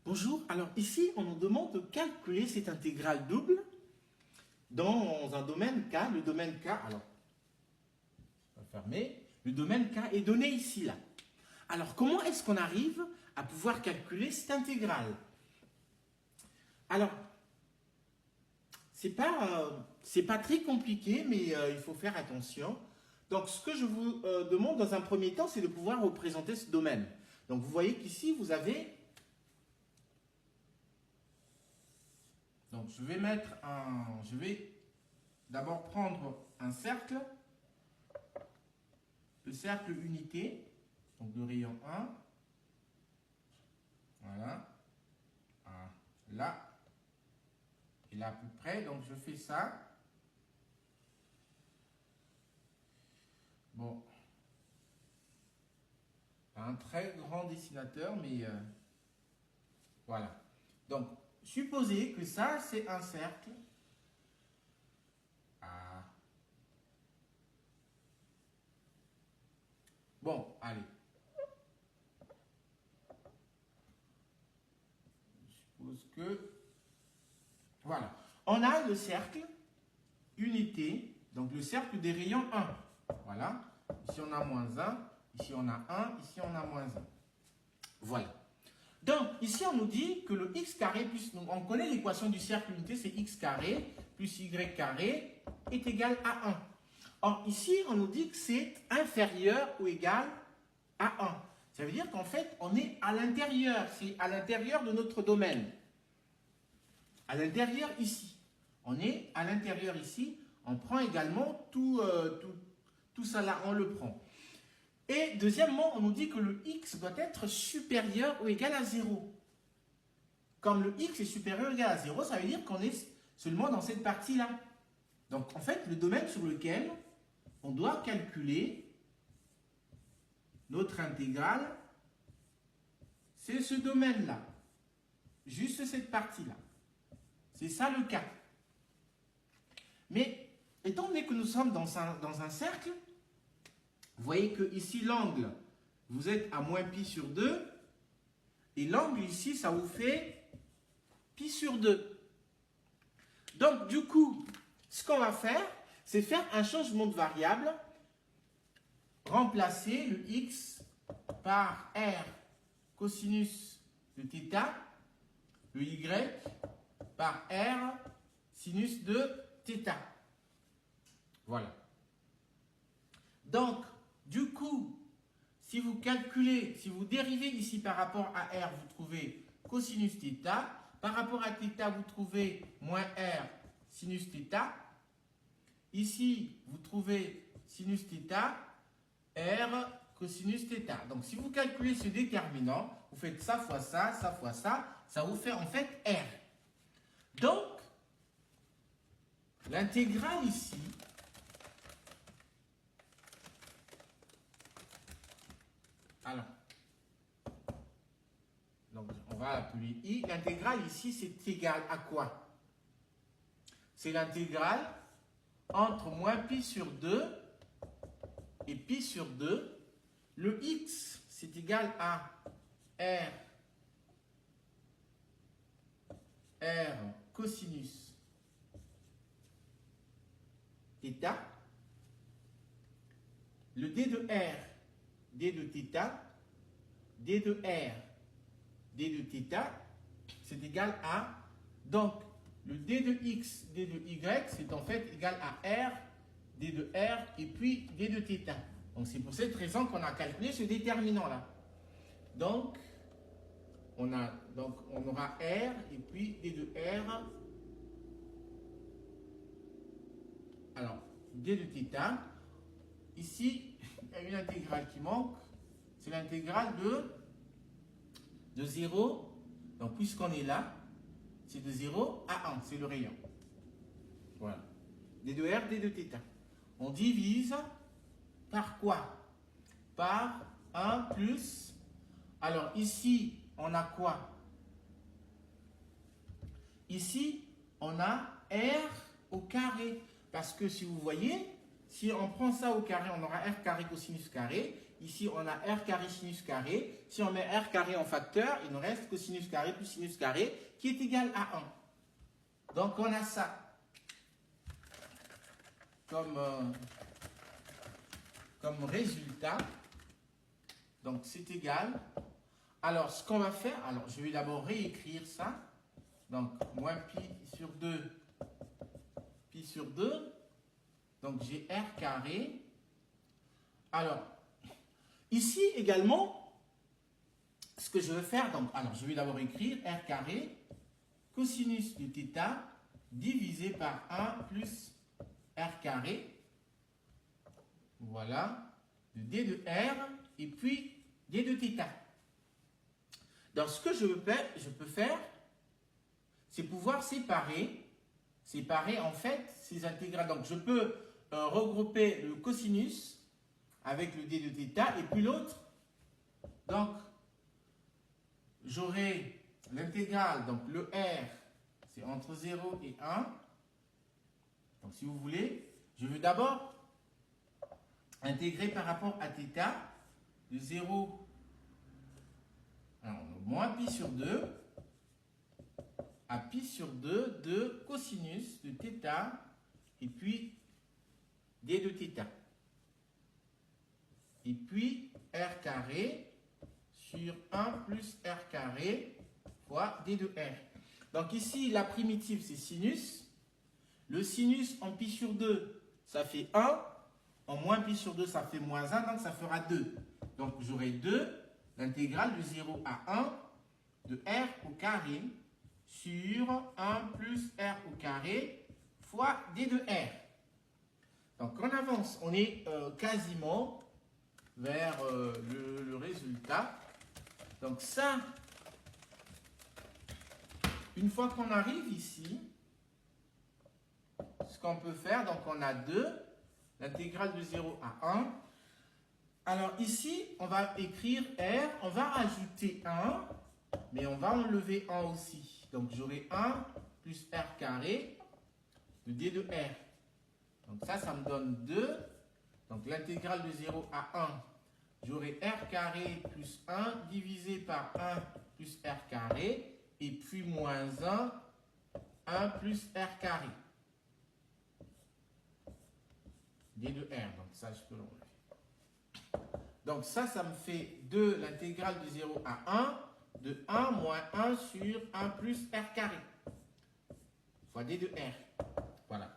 Bonjour, alors ici on nous demande de calculer cette intégrale double dans un domaine K. Le domaine K, alors, on va fermer, le domaine K est donné ici, là. Alors comment est-ce qu'on arrive à pouvoir calculer cette intégrale? Alors, c'est pas très compliqué, mais il faut faire attention. Donc ce que je vous demande dans un premier temps, c'est de pouvoir représenter ce domaine. Donc vous voyez qu'ici vous avez... Donc je vais d'abord prendre un cercle, le cercle unité, donc de rayon 1, voilà, là, et là à peu près, donc je fais ça. Bon, un très grand dessinateur, mais voilà. Donc, supposez que ça, c'est un cercle. Bon, allez. Je suppose que... Voilà. On a le cercle unité, donc le cercle des rayons 1. Voilà. Ici, on a moins 1. Ici, on a 1. Ici, on a moins 1. Voilà. Donc, ici, on nous dit que le x carré plus... On connaît l'équation du cercle unité, c'est x carré plus y carré est égal à 1. Or, ici, on nous dit que c'est inférieur ou égal à 1. Ça veut dire qu'en fait, on est à l'intérieur. C'est à l'intérieur de notre domaine. À l'intérieur ici. On est à l'intérieur ici. On prend également tout ça là, on le prend. Et deuxièmement, on nous dit que le x doit être supérieur ou égal à 0. Comme le x est supérieur ou égal à 0, ça veut dire qu'on est seulement dans cette partie-là. Donc, en fait, le domaine sur lequel on doit calculer notre intégrale, c'est ce domaine-là. Juste cette partie-là. C'est ça le cas. Mais, étant donné que nous sommes dans un cercle, vous voyez que ici, l'angle, vous êtes à moins pi sur 2. Et l'angle ici, ça vous fait pi sur 2. Donc, du coup, ce qu'on va faire, c'est faire un changement de variable. Remplacer le x par r cosinus de θ, le y par r sinus de θ. Voilà. Donc, du coup, si vous calculez, si vous dérivez ici par rapport à r, vous trouvez cosinus θ. Par rapport à θ, vous trouvez moins r sinus θ. Ici, vous trouvez sinus θ, r cosinus θ. Donc, si vous calculez ce déterminant, vous faites ça fois ça, ça fois ça, ça vous fait en fait r. Donc, l'intégrale ici, alors, donc on va l'appeler i. L'intégrale ici, c'est égal à quoi? C'est l'intégrale entre moins pi sur 2 et pi sur 2. Le x, c'est égal à r cosinus θ. Le d de r, d de θ, d de r, d de θ, c'est égal à, donc, le d de x, d de y, c'est en fait égal à r, d de r, et puis d de θ. Donc, c'est pour cette raison qu'on a calculé ce déterminant-là. Donc, on aura r, et puis d de r, alors, d de θ. Ici, il y a une intégrale qui manque, c'est l'intégrale de 0, donc puisqu'on est là, c'est de 0 à 1, c'est le rayon. Voilà. D de R, D de θ. On divise par quoi? Par 1 plus... Alors ici, on a quoi? Ici, on a R au carré. Parce que si vous voyez, si on prend ça au carré, on aura R carré cosinus carré. Ici, on a r carré sinus carré. Si on met r carré en facteur, il ne reste que sinus carré plus sinus carré qui est égal à 1. Donc, on a ça comme résultat. Donc, c'est égal. Alors, ce qu'on va faire, alors je vais d'abord réécrire ça. Donc, moins pi sur 2, pi sur 2. Donc, j'ai r carré. Alors, ici également, ce que je vais faire, donc, alors je vais d'abord écrire r carré cosinus de θ divisé par 1 plus r carré. Voilà, de d de r et puis d de θ. Donc, ce que je peux faire, c'est pouvoir séparer en fait ces intégrales. Donc, je peux regrouper le cosinus avec le d de θ et puis l'autre. Donc, j'aurai l'intégrale, donc le r, c'est entre 0 et 1. Donc, si vous voulez, je veux d'abord intégrer par rapport à θ de 0 alors, moins pi sur 2 à pi sur 2 de cosinus de θ et puis d de θ. Et puis r carré sur 1 plus r carré fois d de r. Donc ici, la primitive, c'est sinus. Le sinus en pi sur 2, ça fait 1. En moins pi sur 2, ça fait moins 1, donc ça fera 2. Donc j'aurai 2, l'intégrale de 0 à 1 de r au carré sur 1 plus r au carré fois d de r. Donc on avance, on est quasiment vers le résultat. Donc ça, une fois qu'on arrive ici, ce qu'on peut faire, donc on a 2, l'intégrale de 0 à 1. Alors ici, on va écrire R, on va rajouter 1, mais on va enlever 1 aussi. Donc j'aurai 1 plus R carré de D de R. Donc ça me donne 2. Donc l'intégrale de 0 à 1, j'aurai R carré plus 1 divisé par 1 plus R carré, et puis moins 1 plus R carré. D de R, donc ça je peux l'enlever. Donc ça me fait 2, l'intégrale de 0 à 1, de 1 moins 1 sur 1 plus R carré, fois D de R. Voilà.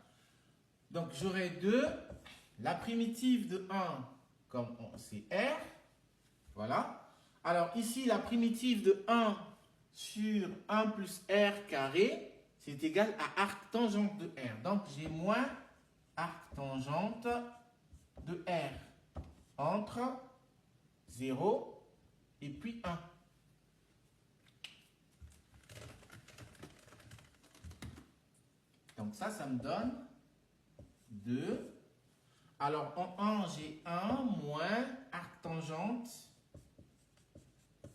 Donc j'aurai 2, la primitive de 1, comme c'est R. Voilà. Alors ici, la primitive de 1 sur 1 plus R carré, c'est égal à arc tangente de R. Donc j'ai moins arc tangente de R entre 0 et puis 1. Donc ça me donne 2. Alors en 1, j'ai 1 moins arc tangente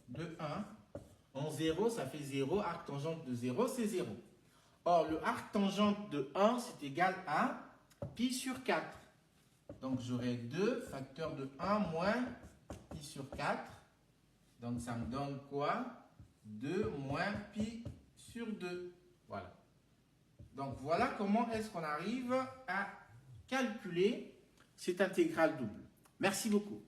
de 1. En 0, ça fait 0. Arc tangente de 0, c'est 0. Or, le arc tangente de 1, c'est égal à pi sur 4. Donc j'aurai 2 facteur de 1 moins pi sur 4. Donc ça me donne quoi? 2 moins pi sur 2. Voilà. Donc voilà comment est-ce qu'on arrive à calculer cette intégrale double. Merci beaucoup.